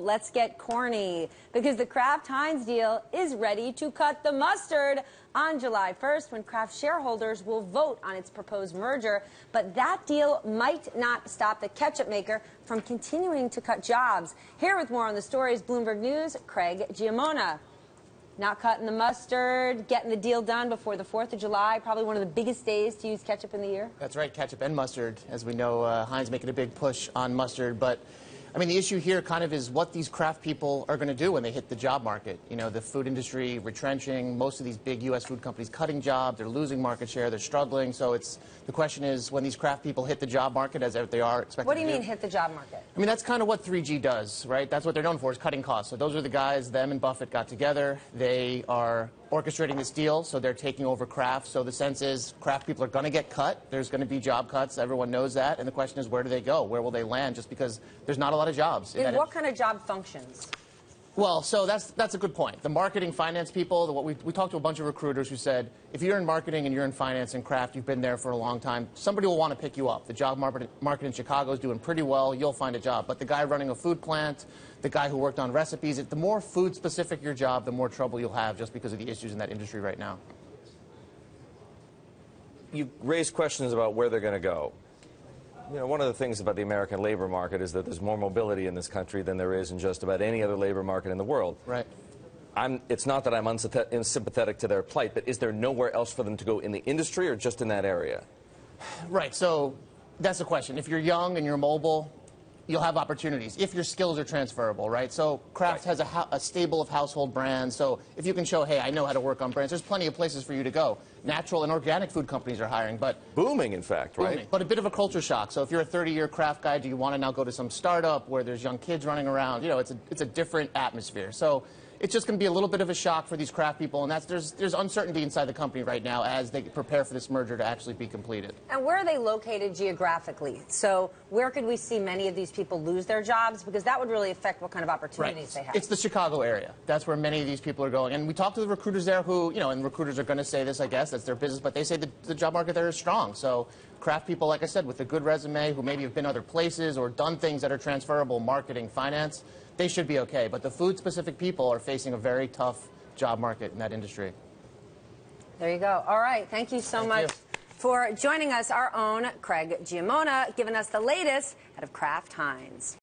let's get corny, because the Kraft Heinz deal is ready to cut the mustard on July 1st when Kraft shareholders will vote on its proposed merger. But that deal might not stop the ketchup maker from continuing to cut jobs. Here with more on the story is Bloomberg News' Craig Giammona. Not cutting the mustard, getting the deal done before the 4th of July, probably one of the biggest days to use ketchup in the year. That's right, ketchup and mustard. As we know, Heinz making a big push on mustard. But, I mean, the issue here kind of is what these Kraft people are going to do when they hit the job market. You know, the food industry retrenching, most of these big U.S. food companies cutting jobs, they're losing market share, they're struggling. So the question is, when these Kraft people hit the job market, as they are expected to do. What do you mean hit the job market? I mean, that's kind of what 3G does, right? That's what they're known for, is cutting costs. So those are the guys, them and Buffett got together. They are orchestrating this deal, so they're taking over Kraft. So the sense is Kraft people are going to get cut. There's going to be job cuts. Everyone knows that. And the question is, where do they go? Where will they land? Just because there's not a lot of jobs. In what kind of job functions? Well, so that's a good point. The marketing, finance people, we talked to a bunch of recruiters who said, if you're in marketing and you're in finance and Kraft, you've been there for a long time, somebody will want to pick you up. The job market in Chicago is doing pretty well. You'll find a job. But the guy running a food plant, the guy who worked on recipes, the more food-specific your job, the more trouble you'll have just because of the issues in that industry right now. You raised questions about where they're going to go. You know, one of the things about the American labor market is that there's more mobility in this country than there is in just about any other labor market in the world. Right. It's not that I'm unsympathetic to their plight, but is there nowhere else for them to go in the industry or just in that area? Right. So that's the question. If you're young and you're mobile, you'll have opportunities if your skills are transferable, right? So Kraft has a stable of household brands. So if you can show, hey, I know how to work on brands, there's plenty of places for you to go. Natural and organic food companies are hiring, but booming, in fact, right? Booming, but a bit of a culture shock. So if you're a 30-year Kraft guy, do you want to now go to some startup where there's young kids running around? You know, it's a different atmosphere. So it's just going to be a little bit of a shock for these Kraft people, and there's uncertainty inside the company right now as they prepare for this merger to actually be completed. And where are they located geographically? So where could we see many of these people lose their jobs? Because that would really affect what kind of opportunities they have. It's the Chicago area. That's where many of these people are going. And we talked to the recruiters there who, you know, and recruiters are going to say this, I guess, that's their business, but they say the job market there is strong. So Kraft people, like I said, with a good resume, who maybe have been other places or done things that are transferable, marketing, finance, they should be okay. But the food-specific people are facing a very tough job market in that industry. There you go. All right. Thank you so much for joining us, our own Craig Giammona, giving us the latest out of Kraft Heinz.